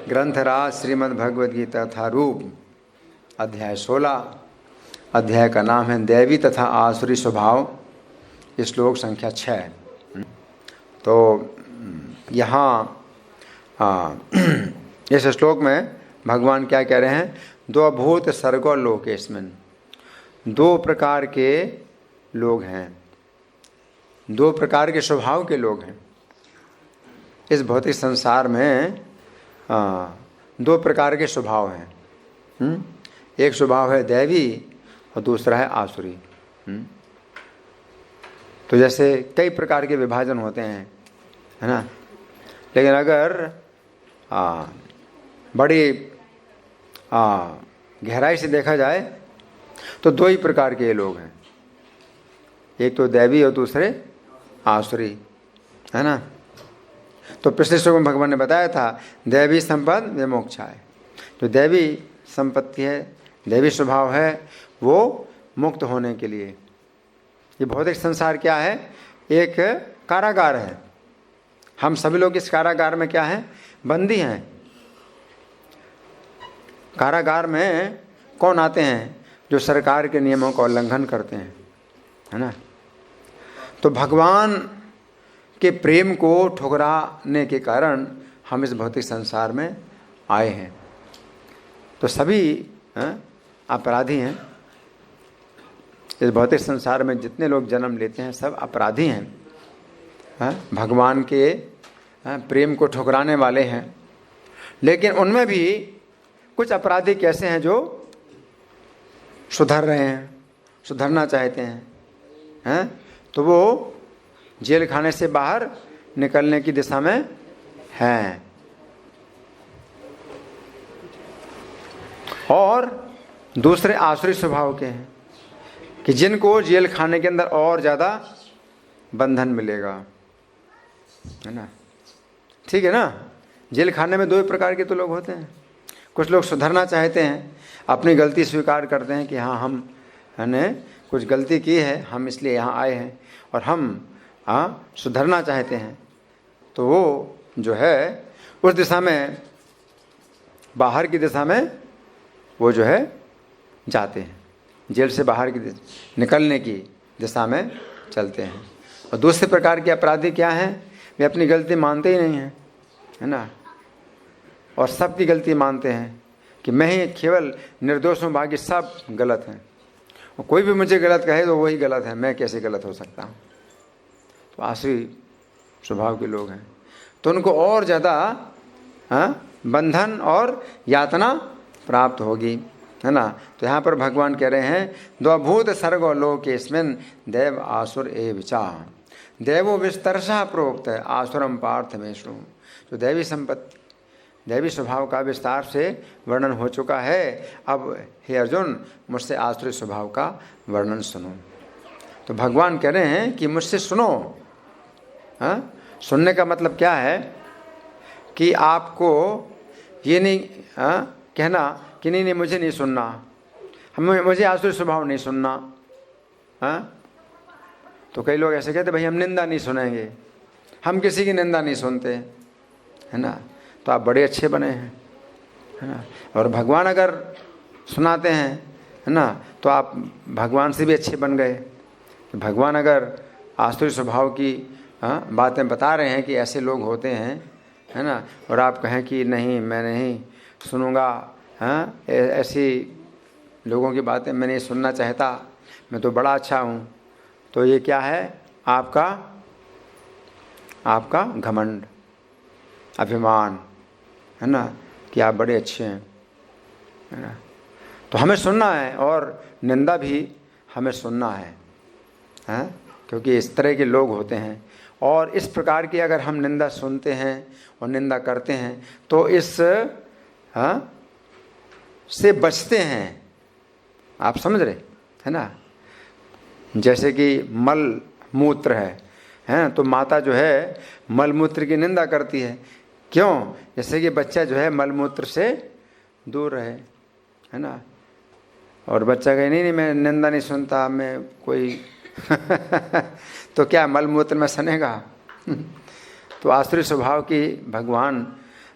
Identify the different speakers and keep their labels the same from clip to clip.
Speaker 1: ग्रंथराज श्रीमद् भगवद गीता था रूप, अध्याय 16। अध्याय का नाम है दैवी तथा आसुरी स्वभाव, श्लोक संख्या 6। तो यहाँ इस श्लोक में भगवान क्या कह रहे हैं? दो भूत सर्गो लोकेस्मिन्, दो प्रकार के लोग हैं, दो प्रकार के स्वभाव के लोग हैं इस भौतिक संसार में। दो प्रकार के स्वभाव हैं। एक स्वभाव है दैवी और दूसरा है आसुरी। तो जैसे कई प्रकार के विभाजन होते हैं, है ना, लेकिन अगर बड़ी गहराई से देखा जाए तो दो ही प्रकार के लोग हैं, एक तो दैवी और दूसरे आसुरी, है ना। तो पिछले श्लोक में भगवान ने बताया था दैवी संपद विमोक्षाय, जो दैवी संपत्ति है, दैवी स्वभाव है, वो मुक्त होने के लिए। ये भौतिक संसार क्या है? एक कारागार है। हम सभी लोग इस कारागार में क्या हैं? बंदी हैं। कारागार में कौन आते हैं? जो सरकार के नियमों का उल्लंघन करते हैं, है ना। तो भगवान के प्रेम को ठुकराने के कारण हम इस भौतिक संसार में आए हैं। तो सभी अपराधी हैं। इस भौतिक संसार में जितने लोग जन्म लेते हैं सब अपराधी हैं, भगवान के प्रेम को ठुकराने वाले हैं। लेकिन उनमें भी कुछ अपराधी कैसे हैं जो सुधर रहे हैं, सुधरना चाहते हैं, तो वो जेल खाने से बाहर निकलने की दिशा में हैं। और दूसरे आसुरी स्वभाव के हैं कि जिनको जेल खाने के अंदर और ज़्यादा बंधन मिलेगा, है ना। ठीक है ना। जेल खाने में दो ही प्रकार के तो लोग होते हैं। कुछ लोग सुधरना चाहते हैं, अपनी गलती स्वीकार करते हैं कि हाँ हमने कुछ गलती की है, हम इसलिए यहाँ आए हैं और हम सुधरना चाहते हैं। तो वो जो है उस दिशा में, बाहर की दिशा में वो जो है जाते हैं, जेल से बाहर की निकलने की दिशा में चलते हैं। और दूसरे प्रकार के अपराधी क्या हैं? वे अपनी गलती मानते ही नहीं हैं, है ना, और सबकी गलती मानते हैं कि मैं ही केवल निर्दोष हूँ, बाकी सब गलत हैं। और कोई भी मुझे गलत कहे तो वही गलत है, मैं कैसे गलत हो सकता हूँ। तो आसुरी स्वभाव के लोग हैं, तो उनको और ज़्यादा बंधन और यातना प्राप्त होगी, है ना। तो यहाँ पर भगवान कह रहे हैं द्वभूत सर्गो लोकेस्मिन् दैव आसुर एवचा, दैवो विस्तरशः प्रोक्त आसुरम पार्थ में शृणु। जो दैवी संपत्ति, दैवी स्वभाव का विस्तार से वर्णन हो चुका है। अब हे अर्जुन, मुझसे आसुरी स्वभाव का वर्णन सुनो। तो भगवान कह रहे हैं कि मुझसे सुनो। सुनने का मतलब क्या है कि आपको ये नहीं कहना कि नहीं मुझे नहीं सुनना, मुझे आसुरी स्वभाव नहीं सुनना। तो कई लोग ऐसे कहते भाई हम निंदा नहीं सुनेंगे, हम किसी की निंदा नहीं सुनते, है ना। तो आप बड़े अच्छे बने हैं, है ना। और भगवान अगर सुनाते हैं, है ना, तो आप भगवान से भी अच्छे बन गए। भगवान अगर आसुरी स्वभाव की बातें बता रहे हैं कि ऐसे लोग होते हैं, है ना, और आप कहें कि नहीं मैं नहीं सुनूंगा, ऐसी लोगों की बातें मैं नहीं सुनना चाहता, मैं तो बड़ा अच्छा हूँ। तो ये क्या है? आपका घमंड, अभिमान, है ना, कि आप बड़े अच्छे हैं, है ना। तो हमें सुनना है और निंदा भी हमें सुनना है, क्योंकि इस तरह के लोग होते हैं। और इस प्रकार की अगर हम निंदा सुनते हैं और निंदा करते हैं तो इस से बचते हैं। आप समझ रहे है ना। जैसे कि मल मूत्र है, तो माता जो है मल मूत्र की निंदा करती है। क्यों? जैसे कि बच्चा जो है मल मूत्र से दूर रहे, है ना। और बच्चा कहे नहीं मैं निंदा नहीं सुनता, मैं कोई तो क्या मल मूत्र में सनेगा? तो आसुरी स्वभाव की भगवान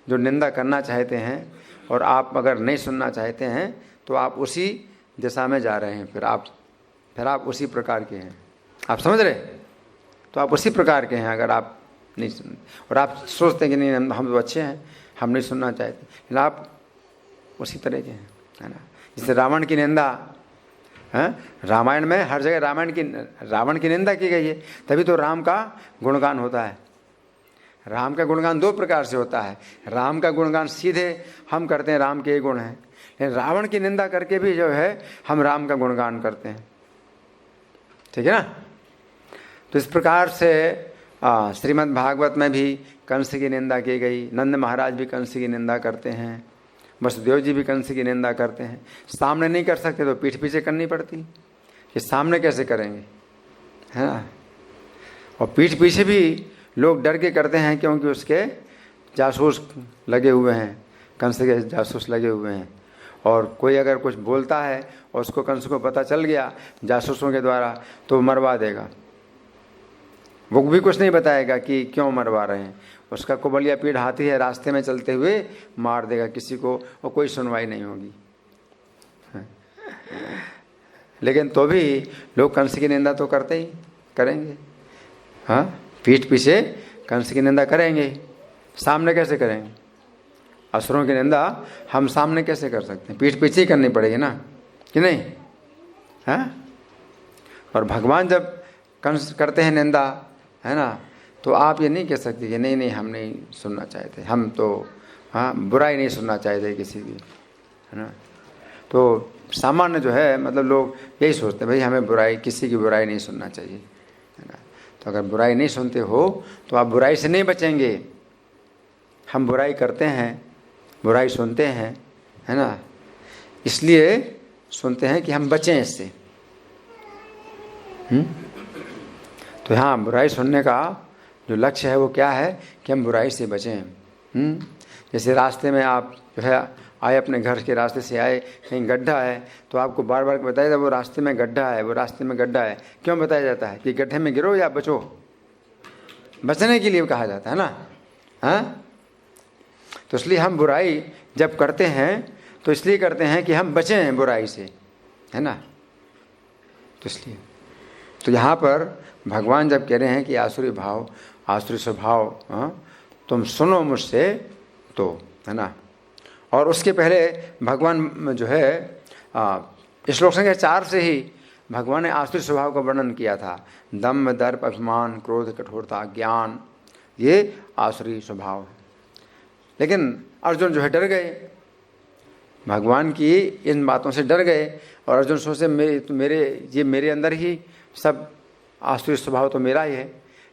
Speaker 1: जो निंदा करना चाहते हैं और आप अगर नहीं सुनना चाहते हैं तो आप उसी दिशा में जा रहे हैं, फिर आप उसी प्रकार के हैं। आप समझ रहे? तो आप उसी प्रकार के हैं अगर आप नहीं सुन, और आप सोचते हैं कि नहीं हम तो अच्छे हैं, हम नहीं सुनना चाहते, लेकिन आप उसी तरह के हैं, है ना। जैसे रावण की निंदा है, रामायण में हर जगह रावण की निंदा की गई है, तभी तो राम का गुणगान होता है। राम का गुणगान दो प्रकार से होता है। राम का गुणगान सीधे हम करते हैं, राम के ही गुण हैं, लेकिन रावण की निंदा करके भी जो है हम राम का गुणगान करते हैं। ठीक है ना। तो इस प्रकार से श्रीमद् भागवत में भी कंस की निंदा की गई। नंद महाराज भी कंस की निंदा करते हैं, वसुदेव जी भी कंस की निंदा करते हैं। सामने नहीं कर सकते तो पीठ पीछे करनी पड़ती, कि सामने कैसे करेंगे, है ना। और पीठ पीछे भी लोग डर के करते हैं, क्योंकि उसके जासूस लगे हुए हैं, कंस के जासूस लगे हुए हैं। और कोई अगर कुछ बोलता है और उसको कंस को पता चल गया जासूसों के द्वारा, तो मरवा देगा। वो भी कुछ नहीं बताएगा कि क्यों मरवा रहे हैं, उसका कुबलिया पीठ हाथी है, रास्ते में चलते हुए मार देगा किसी को, और कोई सुनवाई नहीं होगी। लेकिन तो भी लोग कंस की निंदा तो करते ही करेंगे। हाँ, पीठ पीछे कंस की निंदा करेंगे, सामने कैसे करेंगे? असुरों की निंदा हम सामने कैसे कर सकते हैं? पीठ पीछे ही करनी पड़ेगी ना, कि नहीं? हाँ। और भगवान जब कंस करते हैं निंदा, है ना, तो आप ये नहीं कह सकते कि नहीं हम नहीं सुनना चाहते, हम तो हाँ बुराई नहीं सुनना चाहते किसी की, है ना। तो सामान्य जो है मतलब लोग यही सोचते हैं, भाई हमें बुराई, किसी की बुराई नहीं सुनना चाहिए, है ना। तो अगर बुराई नहीं सुनते हो तो आप बुराई से नहीं बचेंगे। हम बुराई करते हैं, बुराई सुनते हैं, है ना, इसलिए सुनते हैं कि हम बचें इससे। तो हाँ, बुराई सुनने का जो लक्ष्य है वो क्या है कि हम बुराई से बचें। जैसे रास्ते में आप जो है आए, अपने घर के रास्ते से आए, कहीं गड्ढा है तो आपको बार बार बताया जाता है वो रास्ते में गड्ढा है, वो रास्ते में गड्ढा है। क्यों बताया जाता है? कि गड्ढे में गिरो या बचो, बचने के लिए कहा जाता है ना। हाँ, तो इसलिए हम बुराई जब करते हैं तो इसलिए करते हैं कि हम बचें बुराई से, है ना। तो इसलिए तो यहाँ पर भगवान जब कह रहे हैं कि आसुरी भाव, आसुरी स्वभाव, तुम सुनो मुझसे, तो है ना। और उसके पहले भगवान जो है श्लोक संख्या 4 से ही भगवान ने आसुरी स्वभाव का वर्णन किया था। दम्भ, दर्प, अभिमान, क्रोध, कठोरता, ज्ञान, ये आसुरी स्वभाव है। लेकिन अर्जुन जो है डर गए, भगवान की इन बातों से डर गए, और अर्जुन सोचे मेरे अंदर ही सब आसुरी स्वभाव तो मेरा ही है,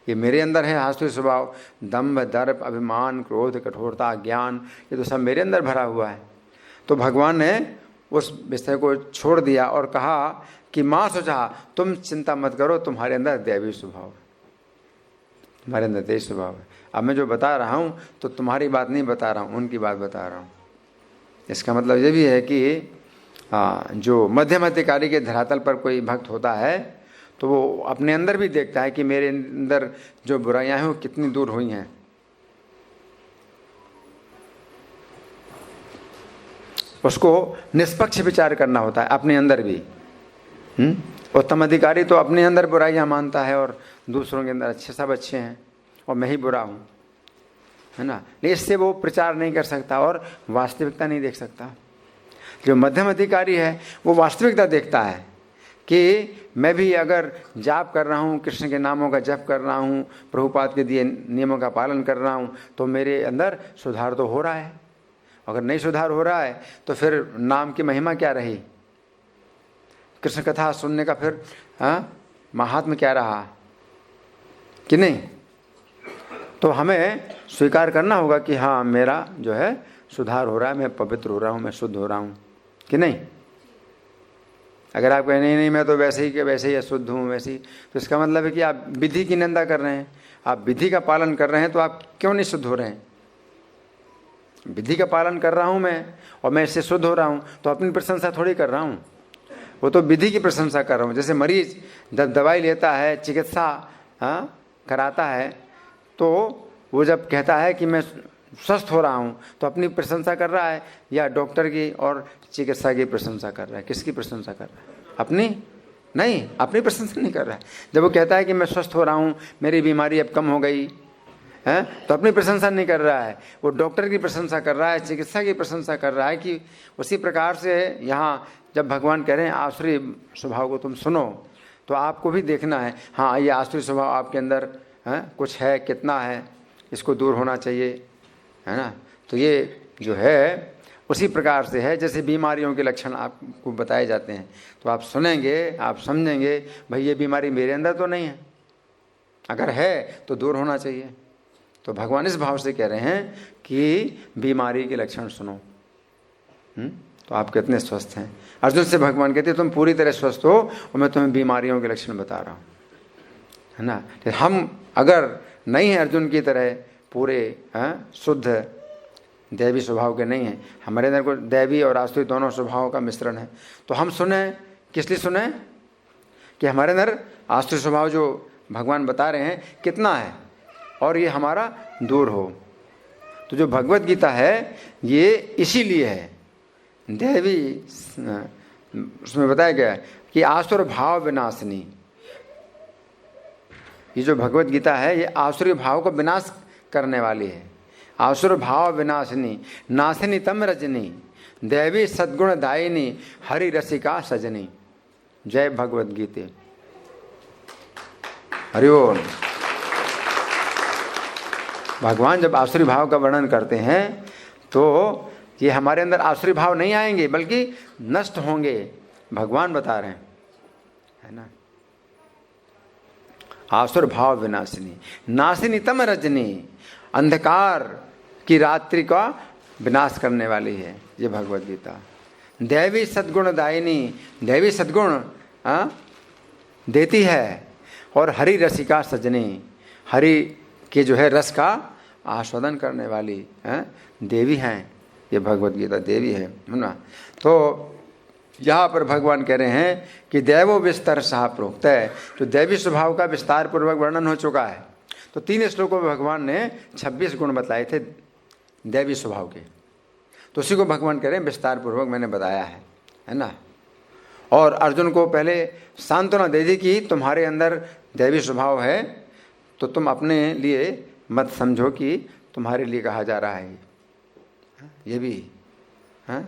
Speaker 1: ये मेरे अंदर है आसुरी स्वभाव। दंभ, दर्प, अभिमान, क्रोध, कठोरता, ज्ञान, ये तो सब मेरे अंदर भरा हुआ है। तो भगवान ने उस विषय को छोड़ दिया और कहा कि माँ सुझा, तुम चिंता मत करो, तुम्हारे अंदर दैवी स्वभाव है, तुम्हारे अंदर दैवी स्वभाव है। अब मैं जो बता रहा हूँ तो तुम्हारी बात नहीं बता रहा हूँ, उनकी बात बता रहा हूँ। इसका मतलब ये भी है कि जो मध्यम अधिकारी के धरातल पर कोई भक्त होता है तो वो अपने अंदर भी देखता है कि मेरे अंदर जो बुराइयां हैं वो कितनी दूर हुई हैं। उसको निष्पक्ष विचार करना होता है अपने अंदर भी। उत्तम अधिकारी तो अपने अंदर बुराइयां मानता है और दूसरों के अंदर अच्छे, सब अच्छे हैं और मैं ही बुरा हूँ, है ना। लेकिन इससे वो प्रचार नहीं कर सकता और वास्तविकता नहीं देख सकता। जो मध्यम अधिकारी है वो वास्तविकता देखता है कि मैं भी अगर जाप कर रहा हूँ, कृष्ण के नामों का जप कर रहा हूँ, प्रभुपाद के दिए नियमों का पालन कर रहा हूँ, तो मेरे अंदर सुधार तो हो रहा है। अगर नहीं सुधार हो रहा है तो फिर नाम की महिमा क्या रही, कृष्ण कथा सुनने का फिर महात्म्य क्या रहा, कि नहीं। तो हमें स्वीकार करना होगा कि हाँ मेरा जो है सुधार हो रहा है, मैं पवित्र हो रहा हूँ, मैं शुद्ध हो रहा हूँ, कि नहीं। अगर आप कहें नहीं मैं तो वैसे ही अशुद्ध हूँ वैसे ही, तो इसका मतलब है कि आप विधि की निंदा कर रहे हैं। आप विधि का पालन कर रहे हैं तो आप क्यों नहीं शुद्ध हो रहे हैं। विधि का पालन कर रहा हूँ मैं और मैं इससे शुद्ध हो रहा हूँ, तो अपनी प्रशंसा थोड़ी कर रहा हूँ, वो तो विधि की प्रशंसा कर रहा हूँ। जैसे मरीज जब दवाई लेता है, चिकित्सा कराता है, तो वो जब कहता है कि मैं स्वस्थ हो रहा हूँ तो अपनी प्रशंसा कर रहा है या डॉक्टर की और चिकित्सा की प्रशंसा कर रहा है? किसकी प्रशंसा कर रहा है? अपनी नहीं, अपनी प्रशंसा नहीं कर रहा है। जब वो कहता है कि मैं स्वस्थ हो रहा हूँ, मेरी बीमारी अब कम हो गई है, तो अपनी प्रशंसा नहीं कर रहा है, वो डॉक्टर की प्रशंसा कर रहा है, चिकित्सा की प्रशंसा कर रहा है। कि उसी प्रकार से यहाँ जब भगवान कह रहे हैं आसुरी स्वभाव को तुम सुनो, तो आपको भी देखना है, हाँ ये आसुरी स्वभाव आपके अंदर कुछ है, कितना है, इसको दूर होना चाहिए, है ना। तो ये जो है उसी प्रकार से है जैसे बीमारियों के लक्षण आपको बताए जाते हैं, तो आप सुनेंगे, आप समझेंगे भाई ये बीमारी मेरे अंदर तो नहीं है, अगर है तो दूर होना चाहिए। तो भगवान इस भाव से कह रहे हैं कि बीमारी के लक्षण सुनो। तो आप कितने स्वस्थ हैं। अर्जुन से भगवान कहते हैं तुम पूरी तरह स्वस्थ हो और मैं तुम्हें बीमारियों के लक्षण बता रहा हूँ, है ना। हम अगर नहीं हैं अर्जुन की तरह पूरे शुद्ध दैवी स्वभाव के नहीं हैं, हमारे अंदर को दैवी और आसुरी दोनों स्वभावों का मिश्रण है, तो हम सुने किस लिए सुने? कि हमारे अंदर आसुरी स्वभाव जो भगवान बता रहे हैं कितना है और ये हमारा दूर हो। तो जो भगवत गीता है ये इसीलिए है दैवी, उसमें बताया गया है कि आसुर भाव विनाशिनी। ये जो भगवत गीता है ये आसुरी भाव को विनाश करने वाली है। आसुर भाव विनाशिनी नाशिनी तम रजनी दैवी सद्गुण दायिनी हरि रसिका सजनी। जय भगवत गीते। हरि ओम। भगवान जब आसुरी भाव का वर्णन करते हैं तो ये हमारे अंदर आसुरी भाव नहीं आएंगे बल्कि नष्ट होंगे, भगवान बता रहे हैं, है ना। आसुर भाव विनाशिनी नाशिनी तम रजनी, अंधकार की रात्रि का विनाश करने वाली है ये भगवत गीता। दैवी सद्गुण दायिनी, दैवी सद्गुण देती है और हरि रसिका सजनी, हरि के जो है रस का आस्वादन करने वाली देवी हैं ये भगवत गीता, देवी है ना। तो यहाँ पर भगवान कह रहे हैं कि दैवो विस्तार सहा प्रोक्त है, तो दैवी स्वभाव का विस्तार पूर्वक वर्णन हो चुका है। तो 3 श्लोकों में भगवान ने 26 गुण बताए थे दैवी स्वभाव के, तो उसी को भगवान कह रहे हैं विस्तार पूर्वक मैंने बताया है ना। और अर्जुन को पहले सांत्वना दे दी कि तुम्हारे अंदर दैवी स्वभाव है तो तुम अपने लिए मत समझो कि तुम्हारे लिए कहा जा रहा है ये भी है।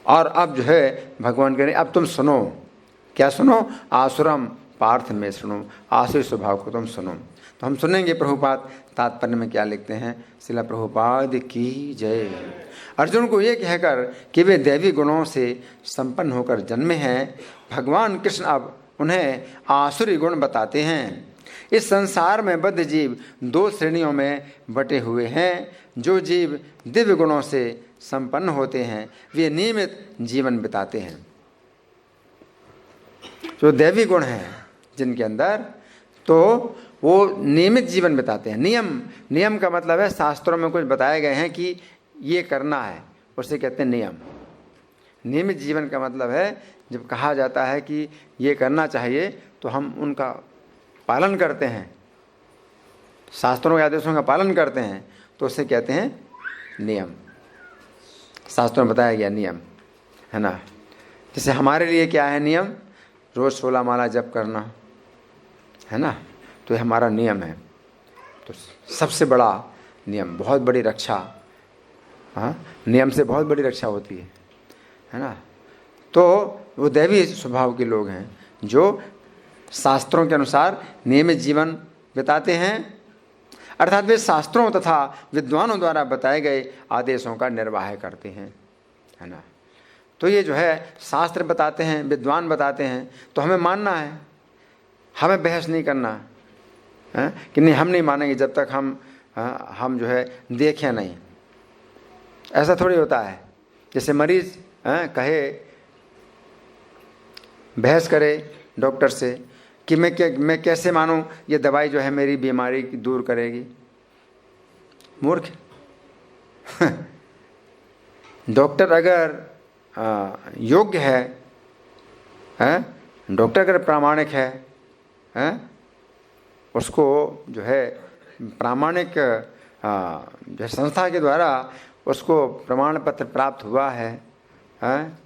Speaker 1: और अब जो है भगवान कह रहे हैं अब तुम सुनो, क्या सुनो? आसुरम पार्थ में सुनो, आसुरी स्वभाव को तुम सुनो। तो हम सुनेंगे प्रभुपाद तात्पर्य में क्या लिखते हैं। शिला प्रभुपाद की जय। अर्जुन को ये कहकर कि वे दैवी गुणों से संपन्न होकर जन्मे हैं, भगवान कृष्ण अब उन्हें आसुरी गुण बताते हैं। इस संसार में बद्ध जीव 2 श्रेणियों में बटे हुए हैं। जो जीव दिव्य गुणों से संपन्न होते हैं वे नियमित जीवन बिताते हैं। जो दैवी गुण हैं जिनके अंदर, तो वो नियमित जीवन बिताते हैं। नियम का मतलब है शास्त्रों में कुछ बताए गए हैं कि ये करना है, उसे कहते हैं नियम। नियमित जीवन का मतलब है जब कहा जाता है कि ये करना चाहिए तो हम उनका पालन करते हैं, शास्त्रों के आदेशों का पालन करते हैं, तो उसे कहते हैं नियम। शास्त्रों में बताया गया नियम, है ना। जैसे हमारे लिए क्या है नियम? रोज़ 16 माला जप करना, है ना, तो ये हमारा नियम है। तो सबसे बड़ा नियम, बहुत बड़ी रक्षा, नियम से बहुत बड़ी रक्षा होती है ना। तो वो दैवी स्वभाव के लोग हैं जो शास्त्रों के अनुसार नियमित जीवन बिताते हैं, अर्थात वे शास्त्रों तथा विद्वानों द्वारा बताए गए आदेशों का निर्वाह करते हैं, है ना। तो ये जो है शास्त्र बताते हैं, विद्वान बताते हैं, तो हमें मानना है, हमें बहस नहीं करना है कि नहीं हम नहीं मानेंगे जब तक हम जो है देखें नहीं। ऐसा थोड़ी होता है। जैसे मरीज कहे, बहस करे डॉक्टर से कि मैं कैसे मानूं ये दवाई जो है मेरी बीमारी दूर करेगी। मूर्ख। डॉक्टर अगर योग्य है, डॉक्टर अगर प्रामाणिक है, उसको जो है प्रामाणिक जो संस्था के द्वारा उसको प्रमाण पत्र प्राप्त हुआ है,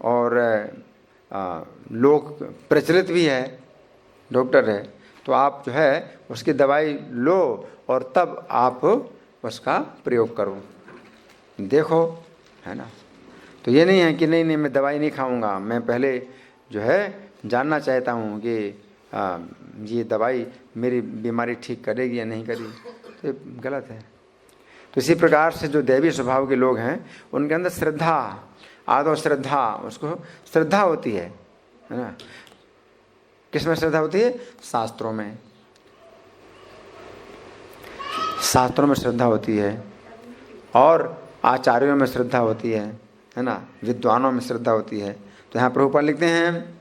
Speaker 1: और लोग प्रचलित भी है, डॉक्टर है, तो आप जो है उसकी दवाई लो और तब आप उसका प्रयोग करो, देखो, है ना। तो ये नहीं है कि नहीं नहीं मैं दवाई नहीं खाऊंगा, मैं पहले जो है जानना चाहता हूँ कि ये दवाई मेरी बीमारी ठीक करेगी या नहीं करेगी, तो ये गलत है। तो इसी प्रकार से जो दैवी स्वभाव के लोग हैं उनके अंदर श्रद्धा, आदौ श्रद्धा, उसको श्रद्धा होती है ना। किस में श्रद्धा होती है? शास्त्रों में, शास्त्रों में श्रद्धा होती है, और आचार्यों में श्रद्धा होती है ना, विद्वानों में श्रद्धा होती है। तो यहाँ प्रभुपाद लिखते हैं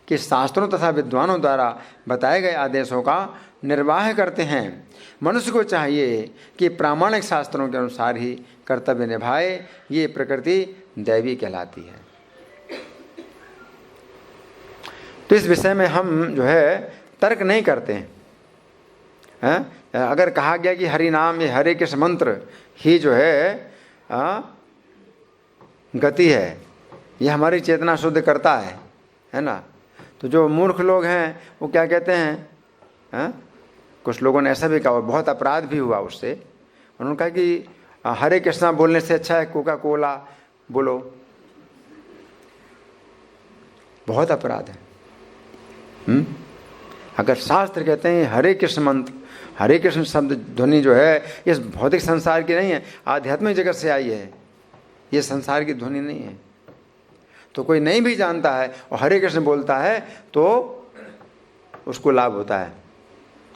Speaker 1: कि शास्त्रों तथा विद्वानों द्वारा बताए गए आदेशों का निर्वाह करते हैं। मनुष्य को चाहिए कि प्रामाणिक शास्त्रों के अनुसार ही कर्तव्य निभाए, ये प्रकृति दैवी कहलाती है। तो इस विषय में हम जो है तर्क नहीं करते हैं। अगर कहा गया कि हरि नाम, ये हरे कृष्ण मंत्र ही जो है गति है, ये हमारी चेतना शुद्ध करता है ना। तो जो मूर्ख लोग हैं वो क्या कहते हैं, कुछ लोगों ने ऐसा भी कहा, बहुत अपराध भी हुआ उससे। उन्होंने कहा कि हरे कृष्णा बोलने से अच्छा है कोका कोला बोलो, बहुत अपराध है। अगर शास्त्र कहते हैं हरे कृष्ण मंत्र, हरे कृष्ण शब्द ध्वनि जो है इस भौतिक संसार की नहीं है, आध्यात्मिक जगत से आई है, ये संसार की ध्वनि नहीं है। तो कोई नहीं भी जानता है और हरे कृष्ण बोलता है तो उसको लाभ होता है,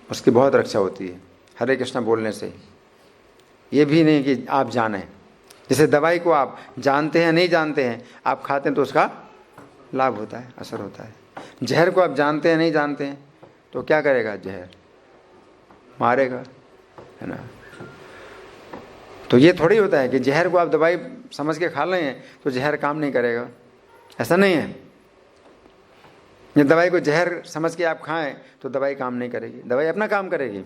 Speaker 1: उसकी बहुत रक्षा होती है हरे कृष्ण बोलने से। ये भी नहीं कि आप जानें, जैसे दवाई को आप जानते हैं नहीं जानते हैं, आप खाते हैं तो उसका लाभ होता है, असर होता है। जहर को आप जानते हैं नहीं जानते हैं तो क्या करेगा? जहर मारेगा, है ना। तो ये थोड़ी होता है कि जहर को आप दवाई समझ के खा लें तो जहर काम नहीं करेगा, ऐसा नहीं है। ये दवाई को जहर समझ के आप खाएं तो दवाई काम नहीं करेगी, दवाई अपना काम करेगी।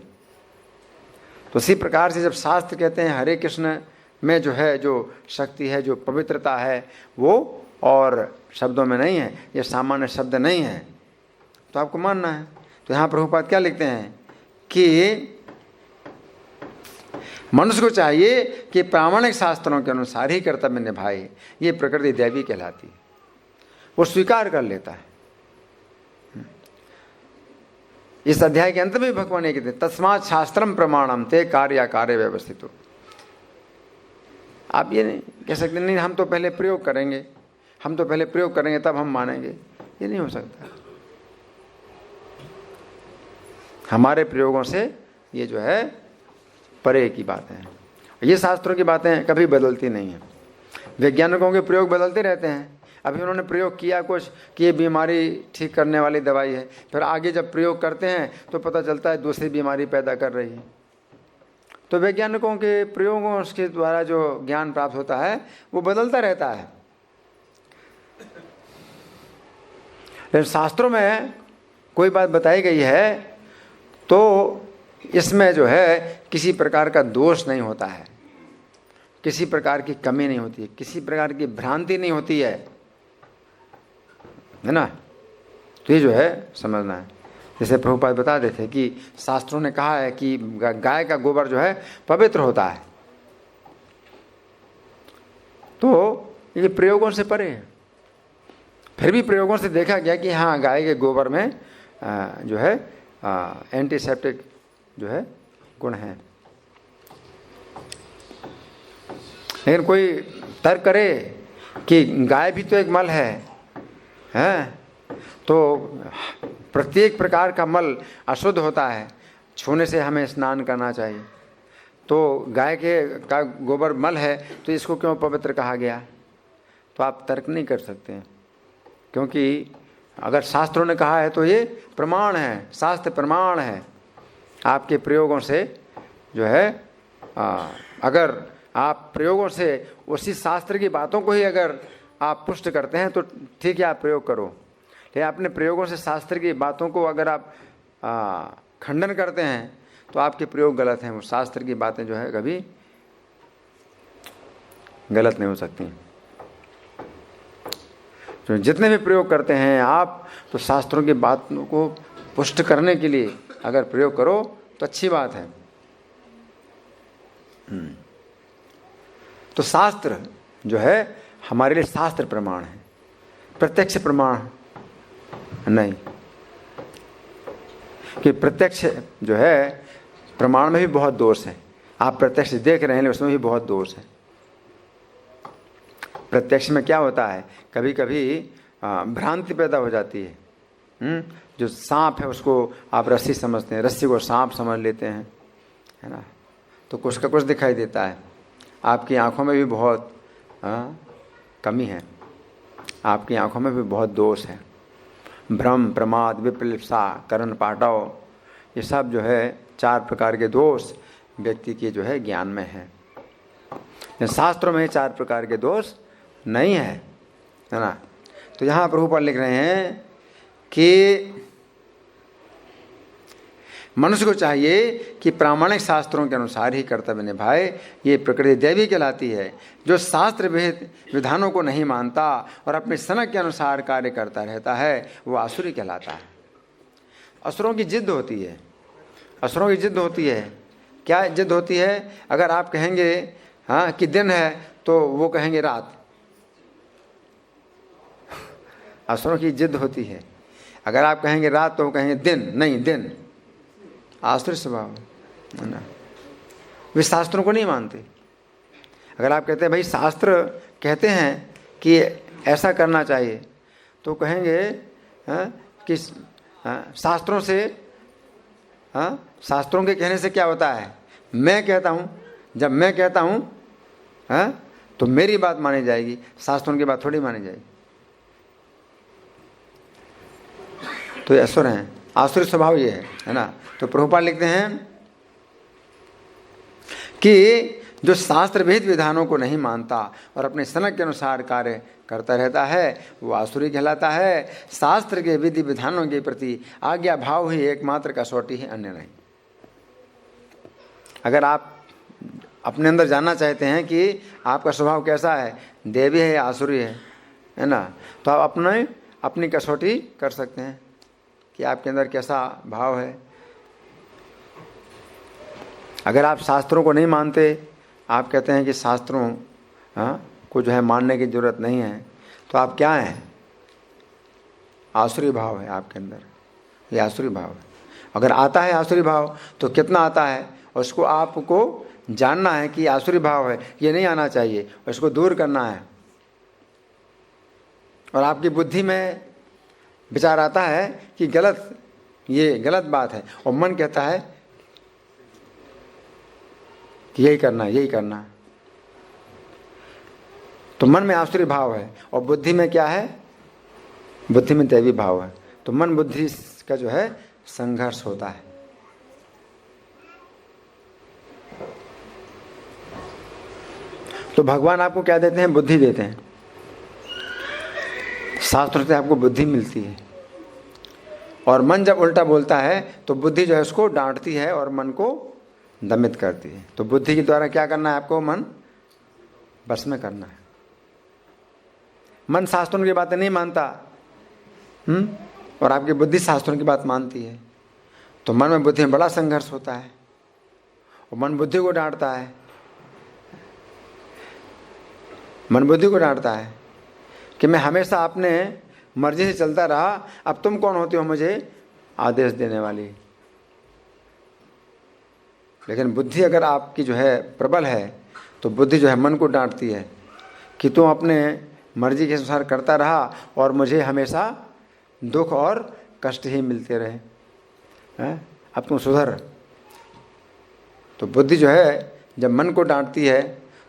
Speaker 1: तो इसी प्रकार से जब शास्त्र कहते हैं हरे कृष्ण में जो है जो शक्ति है, जो पवित्रता है, वो और शब्दों में नहीं है, ये सामान्य शब्द नहीं है, तो आपको मानना है। तो यहाँ प्रभुपाद क्या लिखते हैं कि मनुष्य को चाहिए कि प्रामाणिक शास्त्रों के अनुसार ही कर्तव्य निभाए, ये प्रकृति दैवी कहलाती है। वो स्वीकार कर लेता है। इस अध्याय के अंत में भगवान ये कहते हैं तस्मात् शास्त्रम प्रमाणम ते कार्य कार्य व्यवस्थित हो। आप ये नहीं कह सकते नहीं हम तो पहले प्रयोग करेंगे, हम तो पहले प्रयोग करेंगे तब हम मानेंगे, ये नहीं हो सकता। हमारे प्रयोगों से ये जो है परे की बात है। ये शास्त्रों की बातें कभी बदलती नहीं हैं। वैज्ञानिकों के प्रयोग बदलते रहते हैं। अभी उन्होंने प्रयोग किया कुछ कि ये बीमारी ठीक करने वाली दवाई है, फिर आगे जब प्रयोग करते हैं तो पता चलता है दूसरी बीमारी पैदा कर रही है। तो वैज्ञानिकों के प्रयोगों के द्वारा जो ज्ञान प्राप्त होता है वो बदलता रहता है। लेकिन शास्त्रों में कोई बात बताई गई है तो इसमें जो है किसी प्रकार का दोष नहीं होता है, किसी प्रकार की कमी नहीं होती है, किसी प्रकार की भ्रांति नहीं होती है ना। तो ये जो है समझना है। जैसे प्रभुपाद बता देते हैं कि शास्त्रों ने कहा है कि गाय का गोबर जो है पवित्र होता है, तो ये प्रयोगों से परे है। फिर भी प्रयोगों से देखा गया कि हाँ गाय के गोबर में जो है एंटीसेप्टिक जो है गुण है। लेकिन कोई तर्क करे कि गाय भी तो एक मल है, तो प्रत्येक प्रकार का मल अशुद्ध होता है, छूने से हमें स्नान करना चाहिए, तो गाय के का गोबर मल है तो इसको क्यों पवित्र कहा गया? तो आप तर्क नहीं कर सकते हैं, क्योंकि अगर शास्त्रों ने कहा है तो ये प्रमाण है, शास्त्र प्रमाण है। आपके प्रयोगों से जो है अगर आप प्रयोगों से उसी शास्त्र की बातों को ही अगर आप पुष्ट करते हैं तो ठीक है, आप प्रयोग करो। लेकिन अपने प्रयोगों से शास्त्र की बातों को अगर आप खंडन करते हैं तो आपके प्रयोग गलत हैं। वो शास्त्र की बातें जो है कभी गलत नहीं हो सकती। तो जितने भी प्रयोग करते हैं आप, तो शास्त्रों की बातों को पुष्ट करने के लिए अगर प्रयोग करो तो अच्छी बात है। तो शास्त्र जो है हमारे लिए शास्त्र प्रमाण है, प्रत्यक्ष प्रमाण नहीं। कि प्रत्यक्ष जो है प्रमाण में भी बहुत दोष है। आप प्रत्यक्ष देख रहे हैं उसमें भी बहुत दोष है। प्रत्यक्ष में क्या होता है, कभी कभी भ्रांति पैदा हो जाती है। जो सांप है उसको आप रस्सी समझते हैं, रस्सी को सांप समझ लेते हैं, है ना। तो कुछ का कुछ दिखाई देता है। आपकी आंखों में भी बहुत कमी है, आपकी आंखों में भी बहुत दोष है। भ्रम, प्रमाद, विप्लिप्सा, करण पाटव, ये सब जो है 4 प्रकार के दोष व्यक्ति के जो है ज्ञान में है। शास्त्रों में 4 प्रकार के दोष नहीं है ना। तो यहाँ प्रभुपाद लिख रहे हैं कि मनुष्य को चाहिए कि प्रामाणिक शास्त्रों के अनुसार ही कर्तव्य निभाए। ये प्रकृति दैवी कहलाती है। जो शास्त्र विहित विधानों को नहीं मानता और अपने सनक के अनुसार कार्य करता रहता है, वो आसुरी कहलाता है। असुरों की जिद होती है, असुरों की जिद होती है। क्या जिद होती है? अगर आप कहेंगे हाँ कि दिन है तो वो कहेंगे रात। असुरों की जिद होती है। अगर आप कहेंगे रात तो वो कहेंगे दिन, नहीं दिन। आसुरी स्वभाव है ना। वे शास्त्रों को नहीं मानते। अगर आप कहते हैं भाई शास्त्र कहते हैं कि ऐसा करना चाहिए, तो कहेंगे कि शास्त्रों से शास्त्रों के कहने से क्या होता है, मैं कहता हूँ, जब मैं कहता हूँ तो मेरी बात मानी जाएगी, शास्त्रों की बात थोड़ी मानी जाएगी। तो ये असुर हैं, आसुरी स्वभाव ये है ना। तो प्रभुपाद लिखते हैं कि जो शास्त्र विहित विधानों को नहीं मानता और अपने सनक के अनुसार कार्य करता रहता है, वो आसुरी कहलाता है। शास्त्र के विधि विधानों के प्रति आज्ञा भाव ही एकमात्र कसौटी है, अन्य नहीं। अगर आप अपने अंदर जानना चाहते हैं कि आपका स्वभाव कैसा है, देवी है या आसुरी है ना, तो आप अपनी कसौटी कर सकते हैं कि आपके अंदर कैसा भाव है। अगर आप शास्त्रों को नहीं मानते, आप कहते हैं कि शास्त्रों को जो है मानने की जरूरत नहीं है, तो आप क्या हैं? आसुरी भाव है आपके अंदर, ये आसुरी भाव है। अगर आता है आसुरी भाव तो कितना आता है, और उसको आपको जानना है कि आसुरी भाव है, ये नहीं आना चाहिए, और इसको दूर करना है। और आपकी बुद्धि में विचार आता है कि गलत, ये गलत बात है, और मन कहता है कि यही करना, यही करना। तो मन में आसुरी भाव है और बुद्धि में क्या है? बुद्धि में दैवी भाव है। तो मन बुद्धि का जो है संघर्ष होता है। तो भगवान आपको क्या देते हैं? बुद्धि देते हैं। शास्त्र से आपको बुद्धि मिलती है। और मन जब उल्टा बोलता है तो बुद्धि जो है उसको डांटती है और मन को दमित करती है। तो बुद्धि के द्वारा क्या करना है आपको? मन बस में करना है। मन शास्त्रों की बातें नहीं मानता, और आपकी बुद्धि शास्त्रों की बात मानती है। तो मन में बुद्धि में बड़ा संघर्ष होता है, और मन बुद्धि को डांटता है। मन बुद्धि को डांटता है कि मैं हमेशा अपने मर्जी से चलता रहा, अब तुम कौन होती हो मुझे आदेश देने वाली। लेकिन बुद्धि अगर आपकी जो है प्रबल है, तो बुद्धि जो है मन को डांटती है कि तुम अपने मर्जी के अनुसार करता रहा और मुझे हमेशा दुख और कष्ट ही मिलते रहे हैं, अब तुम सुधर। तो बुद्धि जो है जब मन को डांटती है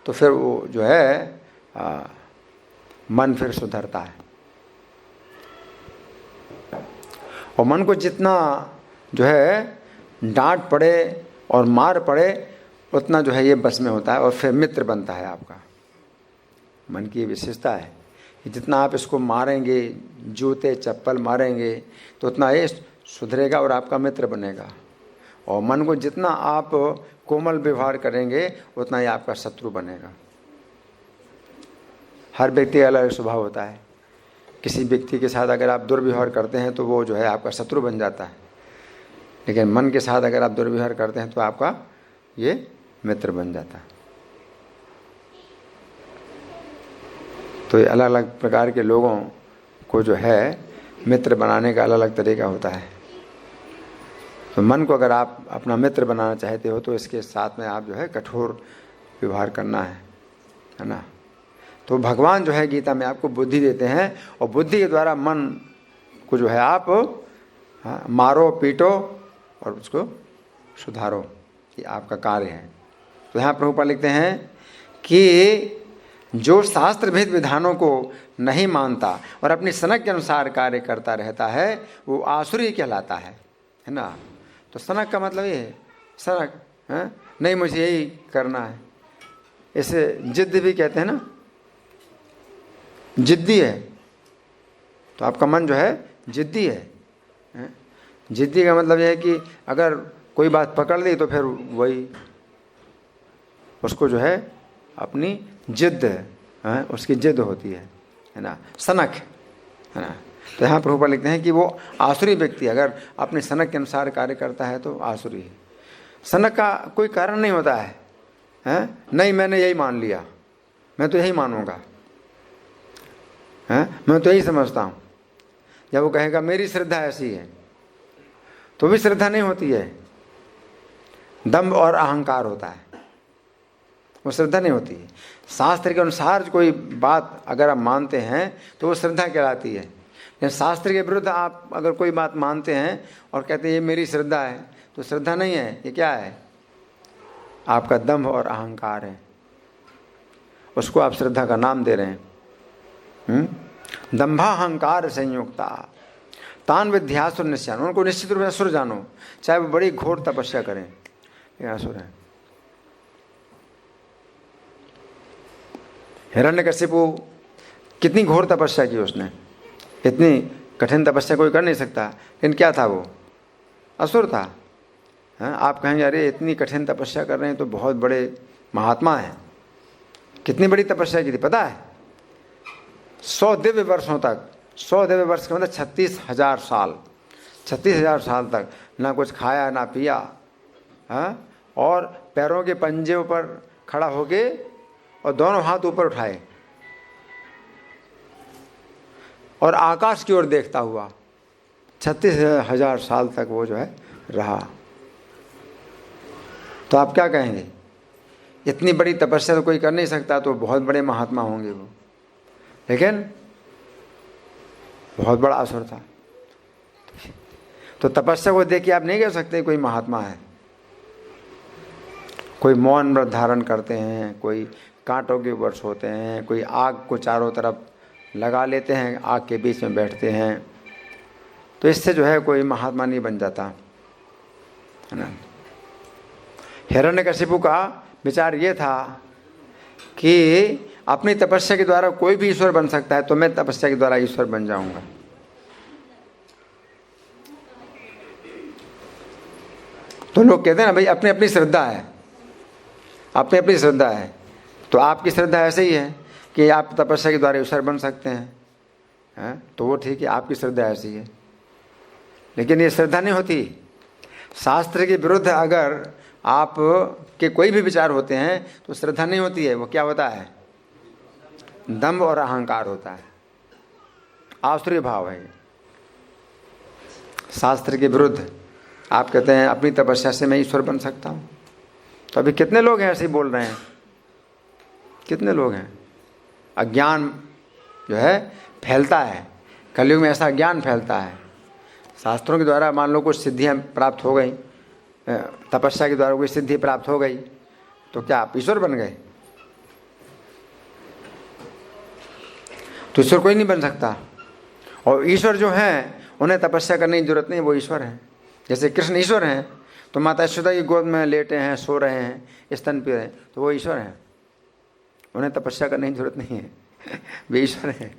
Speaker 1: तो फिर वो जो है मन फिर सुधरता है। और मन को जितना जो है डांट पड़े और मार पड़े, उतना जो है ये बस में होता है और फिर मित्र बनता है आपका। मन की विशेषता है कि जितना आप इसको मारेंगे, जूते चप्पल मारेंगे, तो उतना ये सुधरेगा और आपका मित्र बनेगा। और मन को जितना आप कोमल व्यवहार करेंगे उतना ही आपका शत्रु बनेगा। हर व्यक्ति का अलग स्वभाव होता है। किसी व्यक्ति के साथ अगर आप दुर्व्यवहार करते हैं तो वो जो है आपका शत्रु बन जाता है, लेकिन मन के साथ अगर आप दुर्व्यवहार करते हैं तो आपका ये मित्र बन जाता है। तो ये अलग अलग प्रकार के लोगों को जो है मित्र बनाने का अलग अलग तरीका होता है। तो मन को अगर आप अपना मित्र बनाना चाहते हो तो इसके साथ में आप जो है कठोर व्यवहार करना है ना। तो भगवान जो है गीता में आपको बुद्धि देते हैं और बुद्धि के द्वारा मन को जो है आप मारो पीटो और उसको सुधारो, ये आपका कार्य है। तो यहाँ प्रभुपाद लिखते हैं कि जो शास्त्र भेद विधानों को नहीं मानता और अपनी सनक के अनुसार कार्य करता रहता है वो आसुरी कहलाता है ना। तो सनक का मतलब ये है, सनक है नहीं मुझे यही करना है, इसे जिद्द भी कहते हैं ना, जिद्दी है। तो आपका मन जो है जिद्दी है। जिद्दी का मतलब यह है कि अगर कोई बात पकड़ ली तो फिर वही उसको जो है अपनी जिद्द है, उसकी जिद्द होती है ना, सनक है ना। तो यहाँ प्रभुपाद लिखते हैं कि वो आसुरी व्यक्ति अगर अपने सनक के अनुसार कार्य करता है तो आसुरी है। सनक का कोई कारण नहीं होता है, नहीं मैंने यही मान लिया, मैं तो यही मानूंगा, मैं तो यही समझता हूँ। जब वो कहेगा मेरी श्रद्धा ऐसी है तो भी श्रद्धा नहीं होती है, दंभ और अहंकार होता है, वो श्रद्धा नहीं होती है। शास्त्र के अनुसार कोई बात अगर आप मानते हैं तो वो श्रद्धा कहलाती है। लेकिन शास्त्र के विरुद्ध आप अगर कोई बात मानते हैं और कहते हैं ये मेरी श्रद्धा है तो श्रद्धा नहीं है, ये क्या है? आपका दंभ और अहंकार है, उसको आप श्रद्धा का नाम दे रहे हैं। दंभाहंकार संयुक्ता तान विद्यासुर निश्चयान, उनको निश्चित रूप से असुर जानो, चाहे वो बड़ी घोर तपस्या करें, ये असुर है। हिरण्यकशिपु कितनी घोर तपस्या की उसने, इतनी कठिन तपस्या कोई कर नहीं सकता, लेकिन क्या था वो? असुर था। आप कहेंगे अरे इतनी कठिन तपस्या कर रहे हैं तो बहुत बड़े महात्मा हैं। कितनी बड़ी तपस्या की थी पता है? 100 दिव्य वर्षों तक, 100 दिव्य वर्ष का मतलब 36,000 साल, 36,000 साल तक ना कुछ खाया ना पिया, और पैरों के पंजे ऊपर खड़ा होके और दोनों हाथ ऊपर उठाए और आकाश की ओर देखता हुआ 36,000 साल तक वो जो है रहा। तो आप क्या कहेंगे? इतनी बड़ी तपस्या तो कोई कर नहीं सकता, तो बहुत बड़े महात्मा होंगे वो, लेकिन बहुत बड़ा असुर था। तो तपस्या को देख के आप नहीं कह सकते कोई महात्मा है। कोई मौन व्रत धारण करते हैं, कोई कांटों के ऊपर सोते हैं, कोई आग को चारों तरफ लगा लेते हैं, आग के बीच में बैठते हैं। तो इससे जो है कोई महात्मा नहीं बन जाता, है ना। हिरण्यकशिपु का विचार ये था कि अपनी तपस्या के द्वारा कोई भी ईश्वर बन सकता है, तो मैं तपस्या के द्वारा ईश्वर बन जाऊंगा। तो लोग कहते हैं ना भाई अपनी अपनी श्रद्धा है, अपनी अपनी श्रद्धा है। तो आपकी श्रद्धा ऐसे ही है कि आप तपस्या के द्वारा ईश्वर बन सकते हैं, तो वो ठीक है, आपकी श्रद्धा ऐसी है। लेकिन ये श्रद्धा नहीं होती। शास्त्र के विरुद्ध अगर आप के कोई भी विचार होते हैं तो श्रद्धा नहीं होती है, वो क्या होता है? दंभ और अहंकार होता है, आसुरी भाव है। शास्त्र के विरुद्ध आप कहते हैं अपनी तपस्या से मैं ईश्वर बन सकता हूँ। तो अभी कितने लोग हैं ऐसे ही बोल रहे हैं, कितने लोग हैं? अज्ञान जो है फैलता है, कलयुग में ऐसा ज्ञान फैलता है। शास्त्रों के द्वारा मान लो कुछ सिद्धियाँ प्राप्त हो गई, तपस्या के द्वारा कोई सिद्धि प्राप्त हो गई, तो क्या आप ईश्वर बन गए? तो ईश्वर कोई नहीं बन सकता। और ईश्वर जो हैं उन्हें तपस्या करने की जरूरत नहीं, वो ईश्वर हैं। जैसे कृष्ण ईश्वर हैं, तो माता यशोदा की गोद में लेटे हैं, सो रहे हैं, स्तन पी रहे हैं, तो वो ईश्वर हैं, उन्हें तपस्या करने की जरूरत नहीं है, वे ईश्वर हैं।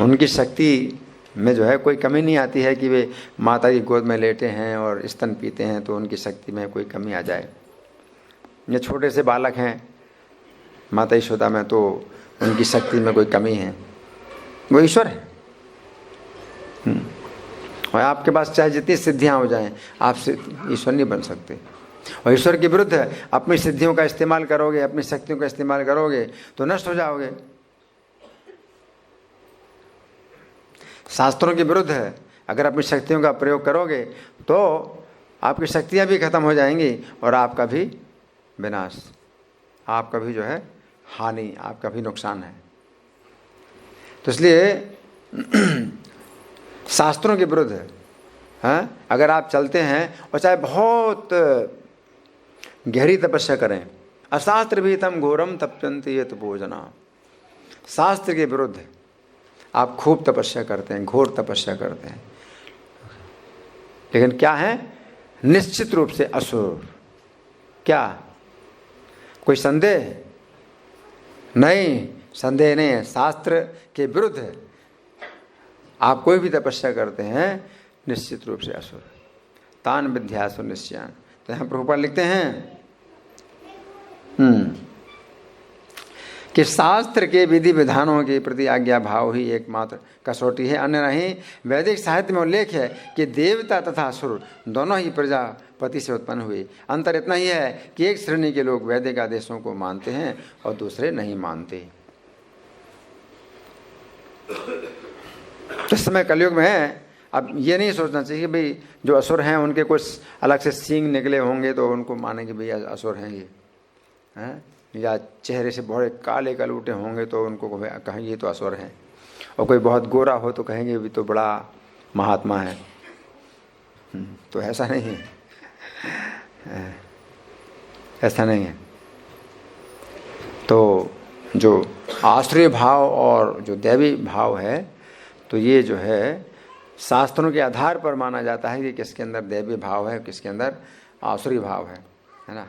Speaker 1: उनकी शक्ति में जो है कोई कमी नहीं आती है कि वे माता की गोद में लेटे हैं और स्तन पीते हैं तो उनकी शक्ति में कोई कमी आ जाए। ये छोटे से बालक हैं माता यशोदा में तो उनकी शक्ति में कोई कमी है, वो ईश्वर है। और आपके पास चाहे जितनी सिद्धियां हो जाएं, आप ईश्वर नहीं बन सकते। और ईश्वर के विरुद्ध अपनी सिद्धियों का इस्तेमाल करोगे, अपनी शक्तियों का इस्तेमाल करोगे तो नष्ट हो जाओगे। शास्त्रों के विरुद्ध है, अगर अपनी शक्तियों का प्रयोग करोगे तो आपकी शक्तियां भी खत्म हो जाएंगी और आपका भी विनाश, आपका भी जो है हानि, आपका भी नुकसान है। तो इसलिए शास्त्रों के विरुद्ध है, अगर आप चलते हैं और चाहे बहुत गहरी तपस्या करें, अशास्त्र भी तम घोरम तप्यन्ति ये तपोजना, शास्त्र के विरुद्ध आप खूब तपस्या करते हैं, घोर तपस्या करते हैं, लेकिन क्या है, निश्चित रूप से असुर। क्या कोई संदेह? नहीं, संदेह नहीं है। शास्त्र के विरुद्ध आप कोई भी तपस्या करते हैं, निश्चित रूप से असुर। तान विद्यासुर निश्चयान। तो यहाँ प्रभुपाद लिखते हैं कि शास्त्र के विधि विधानों के प्रति आज्ञा भाव ही एकमात्र कसौटी है, अन्य नहीं। वैदिक साहित्य में उल्लेख है कि देवता तथा असुर दोनों ही प्रजापति से उत्पन्न हुए। अंतर इतना ही है कि एक श्रेणी के लोग वैदिक आदेशों को मानते हैं और दूसरे नहीं मानते। इस समय कलयुग में है, अब ये नहीं सोचना चाहिए कि भाई जो असुर हैं उनके कुछ अलग से सींग निकले होंगे तो उनको मानेंगे भैया असुर हैं ये, हैं, या चेहरे से बड़े काले कलूटे होंगे तो उनको कहेंगे ये तो असुर हैं, और कोई बहुत गोरा हो तो कहेंगे भी तो बड़ा महात्मा है। तो ऐसा नहीं है, ऐसा नहीं है। तो जो आश्रय भाव और जो दैवी भाव है, तो ये जो है शास्त्रों के आधार पर माना जाता है कि किसके अंदर दैवी भाव है, किसके अंदर आसुरी भाव है ना।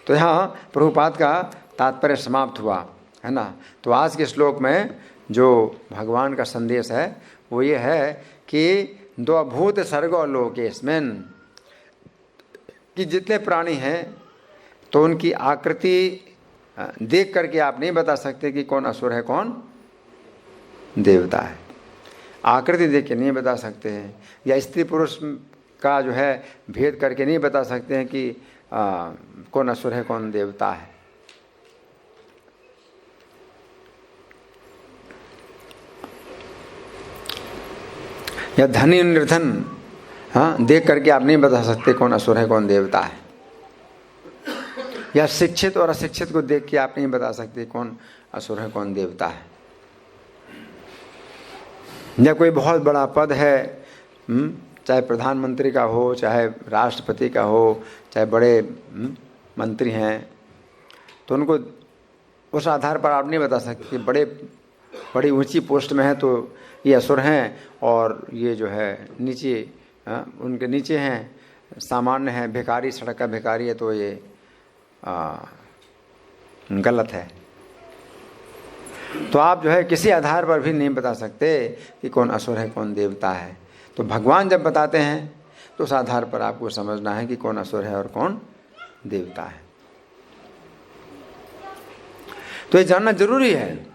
Speaker 1: तो यहाँ प्रभुपाद का तात्पर्य समाप्त हुआ, है ना। तो आज के श्लोक में जो भगवान का संदेश है वो ये है कि दो भूत सर्गो लोकेस्मिन, कि जितने प्राणी हैं तो उनकी आकृति देख करके आप नहीं बता सकते कि कौन असुर है कौन देवता है। आकृति देख के नहीं बता सकते हैं, या स्त्री पुरुष का जो है भेद करके नहीं बता सकते हैं कि कौन असुर है कौन देवता है। या धनी निर्धन देख करके आप नहीं बता सकते कौन असुर है कौन देवता है। या शिक्षित और अशिक्षित को देख के आप नहीं बता सकते कौन असुर है कौन देवता है। या कोई बहुत बड़ा पद है, चाहे प्रधानमंत्री का हो, चाहे राष्ट्रपति का हो, चाहे बड़े मंत्री हैं, तो उनको उस आधार पर आप नहीं बता सकते कि बड़ी ऊंची पोस्ट में है तो ये असुर हैं, और ये जो है नीचे उनके नीचे हैं सामान्य हैं, भिखारी, सड़क का भिखारी है तो ये गलत है। तो आप जो है किसी आधार पर भी नहीं बता सकते कि कौन असुर है कौन देवता है। तो भगवान जब बताते हैं तो उस आधार पर आपको समझना है कि कौन असुर है और कौन देवता है। तो ये जानना जरूरी है।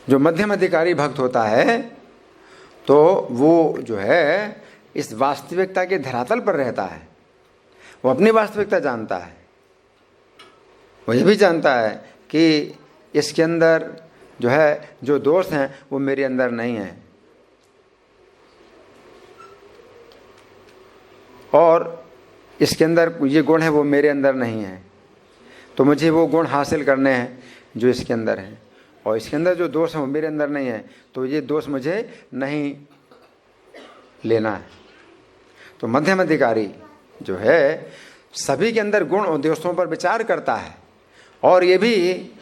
Speaker 1: जो मध्यम अधिकारी भक्त होता है तो वो जो है इस वास्तविकता के धरातल पर रहता है, वो अपनी वास्तविकता जानता है। वो ये भी जानता है कि इसके अंदर जो है जो दोष हैं वो मेरे अंदर नहीं है, और इसके अंदर ये गुण है वो मेरे अंदर नहीं है। तो मुझे वो गुण हासिल करने हैं जो इसके अंदर हैं, और इसके अंदर जो दोष है वो मेरे अंदर नहीं है, तो ये दोष मुझे नहीं लेना है। तो मध्यम अधिकारी जो है सभी के अंदर गुण और दोषों पर विचार करता है, और ये भी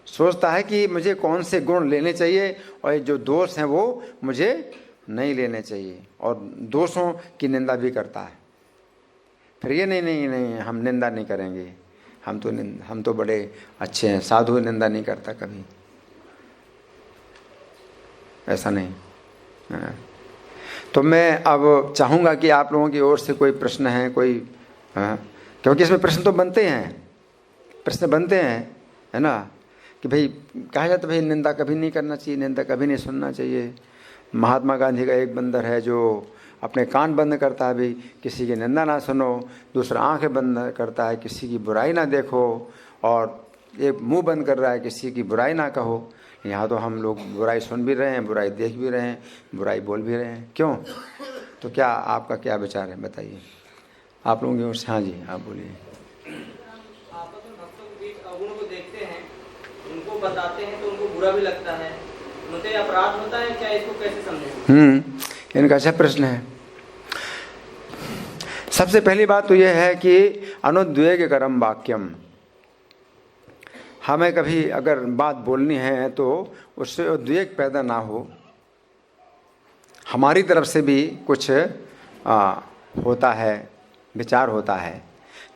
Speaker 1: सोचता है कि मुझे कौन से गुण लेने चाहिए और जो दोष हैं वो मुझे नहीं लेने चाहिए, और दोषों की निंदा भी करता है। फिर ये नहीं हम निंदा नहीं करेंगे, हम तो बड़े अच्छे हैं, साधु निंदा नहीं करता कभी, ऐसा नहीं। हाँ। तो मैं अब चाहूँगा कि आप लोगों की ओर से कोई प्रश्न है, कोई, हाँ, क्योंकि इसमें प्रश्न तो बनते हैं, प्रश्न बनते हैं, है ना, कि भाई कहा जाता है भाई निंदा कभी नहीं करना चाहिए, निंदा कभी नहीं सुनना चाहिए। महात्मा गांधी का एक बंदर है जो अपने कान बंद करता है भाई किसी की निंदा ना सुनो, दूसरा आंखें बंद करता है किसी की बुराई ना देखो, और एक मुंह बंद कर रहा है किसी की बुराई ना कहो। यहाँ तो हम लोग बुराई सुन भी रहे हैं, बुराई देख भी रहे हैं, बुराई बोल भी रहे हैं, क्यों? तो क्या आपका क्या विचार है, बताइए आप लोगों की ओर से। हाँ जी, आप बोलिए।
Speaker 2: आपस में भक्तों के बीच अवगुण को देखते हैं, उनको बताते हैं तो उनको बुरा भी लगता है, उनसे अपराध होता है क्या? इसको कैसे समझें?
Speaker 1: इनका अच्छा प्रश्न है। सबसे पहली बात तो यह है कि अनुद्वेगकरम वाक्यम, हमें कभी अगर बात बोलनी है तो उससे उद्वेग पैदा ना हो, हमारी तरफ से भी कुछ होता है, विचार होता है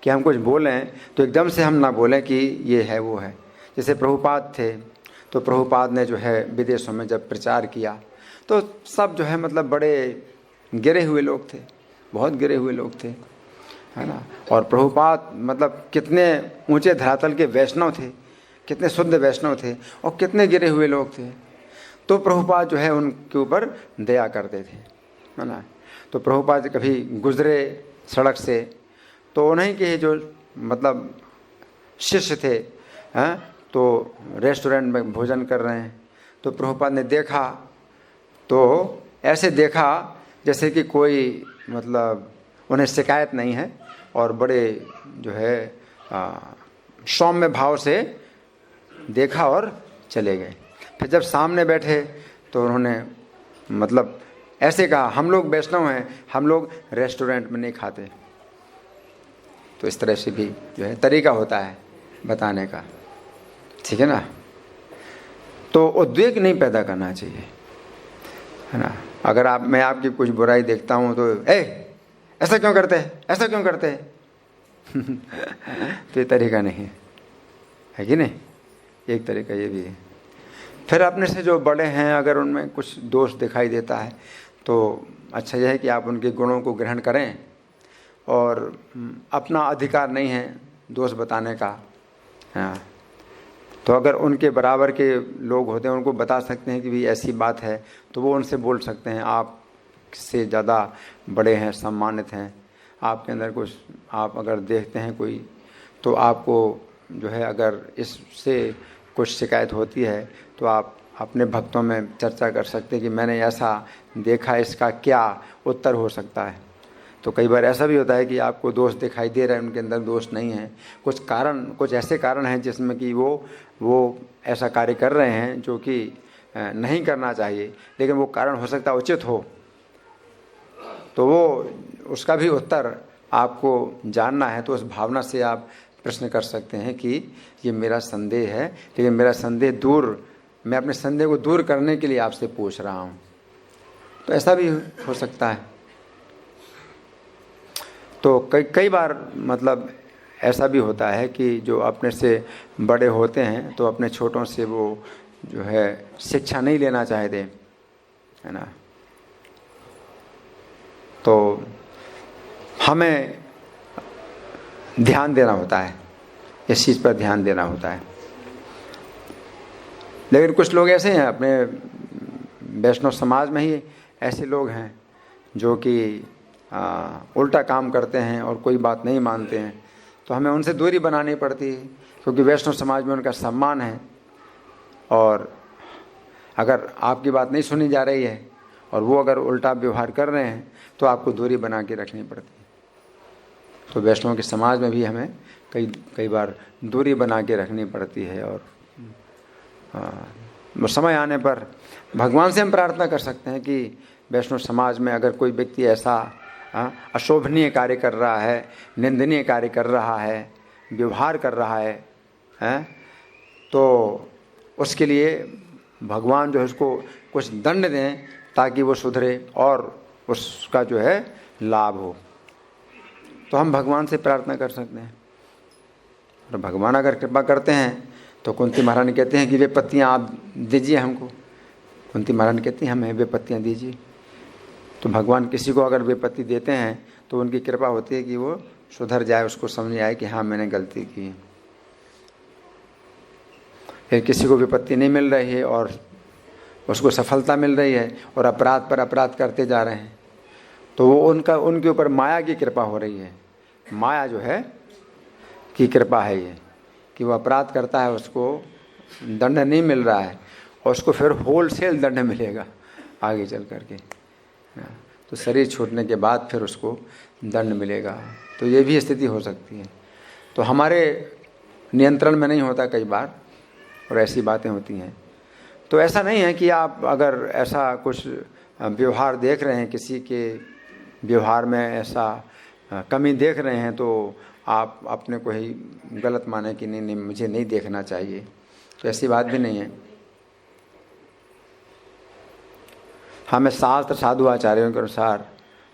Speaker 1: कि हम कुछ बोलें तो एकदम से हम ना बोलें कि ये है वो है। जैसे प्रभुपाद थे, तो प्रभुपाद ने जो है विदेशों में जब प्रचार किया तो सब जो है मतलब बड़े गिरे हुए लोग थे, बहुत गिरे हुए लोग थे, है ना। और प्रभुपाद मतलब कितने ऊंचे धरातल के वैष्णव थे, कितने शुद्ध वैष्णव थे, और कितने गिरे हुए लोग थे। तो प्रभुपाद जो है उनके ऊपर दया करते थे, है ना। तो प्रभुपाद कभी गुजरे सड़क से तो उन्हीं के जो मतलब शिष्य थे, हैं, तो रेस्टोरेंट में भोजन कर रहे हैं, तो प्रभुपाद ने देखा, तो ऐसे देखा जैसे कि कोई मतलब उन्हें शिकायत नहीं है, और बड़े जो है सौम्य भाव से देखा और चले गए। फिर जब सामने बैठे तो उन्होंने मतलब ऐसे कहा, हम लोग वैष्णव हैं, हम लोग रेस्टोरेंट में नहीं खाते। तो इस तरह से भी जो है तरीका होता है बताने का, ठीक है ना। तो उद्वेग नहीं पैदा करना चाहिए, है ना। अगर मैं आपकी कुछ बुराई देखता हूँ तो ऐसा क्यों करते हैं, ऐसा क्यों करते हैं तो ये तरीका नहीं है कि नहीं, एक तरीका ये भी है। फिर अपने से जो बड़े हैं अगर उनमें कुछ दोष दिखाई देता है तो अच्छा यह है कि आप उनके गुणों को ग्रहण करें, और अपना अधिकार नहीं है दोष बताने का, हाँ। तो अगर उनके बराबर के लोग होते हैं उनको बता सकते हैं कि भाई ऐसी बात है, तो वो उनसे बोल सकते हैं, आप से ज़्यादा बड़े हैं, सम्मानित हैं, आपके अंदर कुछ आप अगर देखते हैं कोई, तो आपको जो है अगर इससे कुछ शिकायत होती है तो आप अपने भक्तों में चर्चा कर सकते हैं कि मैंने ऐसा देखा, इसका क्या उत्तर हो सकता है। तो कई बार ऐसा भी होता है कि आपको दोष दिखाई दे रहा है, उनके अंदर दोष नहीं है, कुछ कारण, कुछ ऐसे कारण हैं जिसमें कि वो ऐसा कार्य कर रहे हैं जो कि नहीं करना चाहिए, लेकिन वो कारण हो सकता है उचित हो, तो वो उसका भी उत्तर आपको जानना है। तो उस भावना से आप प्रश्न कर सकते हैं कि ये मेरा संदेह है, लेकिन मेरा संदेह दूर, मैं अपने संदेह को दूर करने के लिए आपसे पूछ रहा हूँ, तो ऐसा भी हो सकता है। तो कई बार मतलब ऐसा भी होता है कि जो अपने से बड़े होते हैं तो अपने छोटों से वो जो है शिक्षा नहीं लेना चाहते, है ना। तो हमें ध्यान देना होता है, इस चीज़ पर ध्यान देना होता है। लेकिन कुछ लोग ऐसे हैं, अपने वैष्णव समाज में ही ऐसे लोग हैं जो कि उल्टा काम करते हैं और कोई बात नहीं मानते हैं, तो हमें उनसे दूरी बनानी पड़ती है, क्योंकि वैष्णव समाज में उनका सम्मान है, और अगर आपकी बात नहीं सुनी जा रही है और वो अगर उल्टा व्यवहार कर रहे हैं तो आपको दूरी बना के रखनी पड़ती है। तो वैष्णव के समाज में भी हमें कई बार दूरी बना के रखनी पड़ती है, और समय आने पर भगवान से हम प्रार्थना कर सकते हैं कि वैष्णव समाज में अगर कोई व्यक्ति ऐसा अशोभनीय कार्य कर रहा है, निंदनीय कार्य कर रहा है, व्यवहार कर रहा है, तो उसके लिए भगवान जो है उसको कुछ दंड दें ताकि वो सुधरे और उसका जो है लाभ हो। तो हम भगवान से प्रार्थना कर सकते हैं, और भगवान अगर कृपा करते हैं तो कुंती महारानी कहते हैं कि वे पत्तियाँ आप दीजिए हमको, कुंती महारानी कहती हैं हमें विपत्तियाँ दीजिए। तो भगवान किसी को अगर विपत्ति देते हैं तो उनकी कृपा होती है कि वो सुधर जाए, उसको समझ आए कि हाँ मैंने गलती की है। फिर किसी को विपत्ति नहीं मिल रही है और उसको सफलता मिल रही है और अपराध पर अपराध करते जा रहे हैं, तो वो उनके ऊपर माया की कृपा हो रही है। माया जो है की कृपा है ये, कि वो अपराध करता है, उसको दंड नहीं मिल रहा है और उसको फिर होलसेल दंड मिलेगा आगे चल करके। तो शरीर छूटने के बाद फिर उसको दंड मिलेगा। तो ये भी स्थिति हो सकती है। तो हमारे नियंत्रण में नहीं होता कई बार, और ऐसी बातें होती हैं। तो ऐसा नहीं है कि आप अगर ऐसा कुछ व्यवहार देख रहे हैं, किसी के व्यवहार में ऐसा कमी देख रहे हैं, तो आप अपने को ही गलत माने कि नहीं मुझे नहीं देखना चाहिए। तो ऐसी बात भी नहीं है। हमें शास्त्र साधु आचार्यों के अनुसार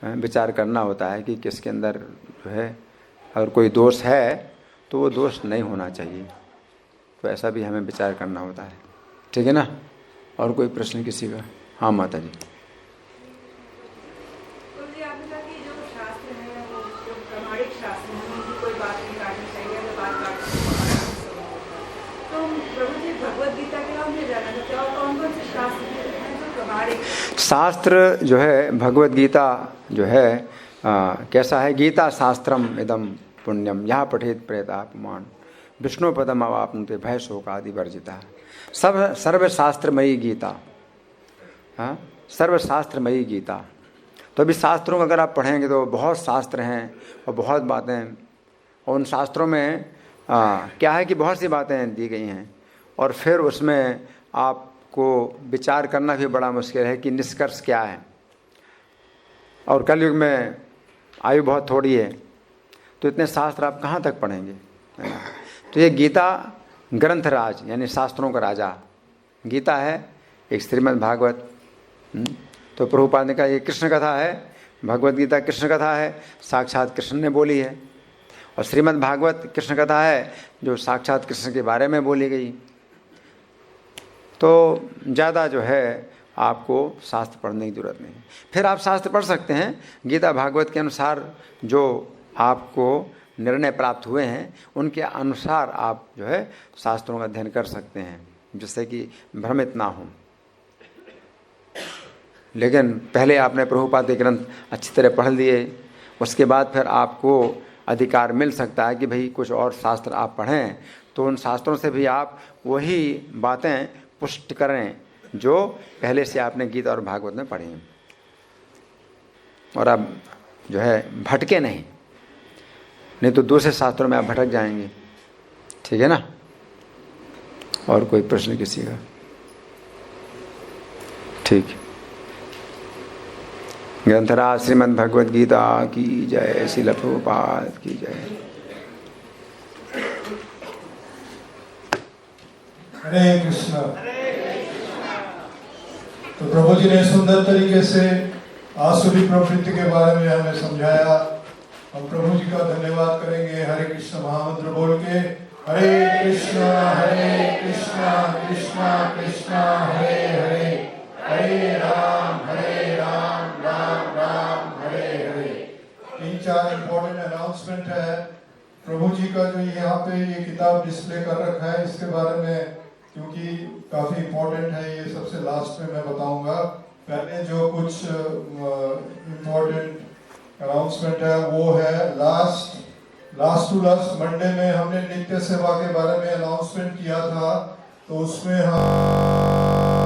Speaker 1: विचार करना होता है कि किसके अंदर जो है अगर कोई दोष है तो वो दोष नहीं होना चाहिए। तो ऐसा भी हमें विचार करना होता है। ठीक है ना? और कोई प्रश्न किसी का? हाँ माता जी। शास्त्र जो है भगवत गीता जो है कैसा है? गीता शास्त्रम इदम पुण्यम यह पठेत प्रेतापमान विष्णु पदम अवाप्नुते भय शोक आदि वर्जिता। सब सर्वशास्त्रमयी गीता, हाँ सर्वशास्त्रमयी गीता। तो अभी शास्त्रों को अगर आप पढ़ेंगे तो बहुत शास्त्र हैं और बहुत बातें, और उन शास्त्रों में क्या है कि बहुत सी बातें दी गई हैं और फिर उसमें आपको विचार करना भी बड़ा मुश्किल है कि निष्कर्ष क्या है। और कलयुग में आयु बहुत थोड़ी है, तो इतने शास्त्र आप कहाँ तक पढ़ेंगे, है ना? तो ये गीता ग्रंथराज यानी शास्त्रों का राजा गीता है, एक श्रीमद् भागवत। तो प्रभुपाद ने कहा ये कृष्ण कथा है, भगवत गीता कृष्ण कथा है, साक्षात कृष्ण ने बोली है। और श्रीमद् भागवत कृष्ण कथा है जो साक्षात कृष्ण के बारे में बोली गई। तो ज़्यादा जो है आपको शास्त्र पढ़ने की जरूरत नहीं। फिर आप शास्त्र पढ़ सकते हैं, गीता भागवत के अनुसार जो आपको निर्णय प्राप्त हुए हैं उनके अनुसार आप जो है शास्त्रों का अध्ययन कर सकते हैं, जिससे कि भ्रमित ना हो। लेकिन पहले आपने प्रभुपाद के ग्रंथ अच्छी तरह पढ़ लिए, उसके बाद फिर आपको अधिकार मिल सकता है कि भाई कुछ और शास्त्र आप पढ़ें, तो उन शास्त्रों से भी आप वही बातें पुष्ट करें जो पहले से आपने गीता और भागवत में पढ़ी हैं। और आप जो है भटके नहीं तो दूसरे शास्त्रों में आप भटक जाएंगे। ठीक है ना? और कोई प्रश्न किसी का? ठीक है। ग्रंथराज श्रीमद् भगवद गीता की जय, श्रील प्रभुपाद की जय।
Speaker 3: हरे कृष्णा। तो प्रभु जी ने सुंदर तरीके से आसुरी प्रवृत्ति के बारे में हमें समझाया। हम प्रभु जी का धन्यवाद करेंगे हरे कृष्ण महामंत्र बोल के। हरे कृष्णा कृष्णा कृष्णा हरे हरे, हरे राम राम राम हरे हरे। 3-4 इम्पोर्टेंट अनाउंसमेंट है। प्रभु जी का जो यहाँ पे ये किताब डिस्प्ले कर रखा है, इसके बारे में क्योंकि काफी इम्पोर्टेंट है, ये सबसे लास्ट में मैं बताऊंगा। पहले जो कुछ इम्पोर्टेंट अनाउंसमेंट है वो है लास्ट टू लास्ट मंडे में हमने नित्य सेवा के बारे में अनाउंसमेंट किया था। तो उसमें हम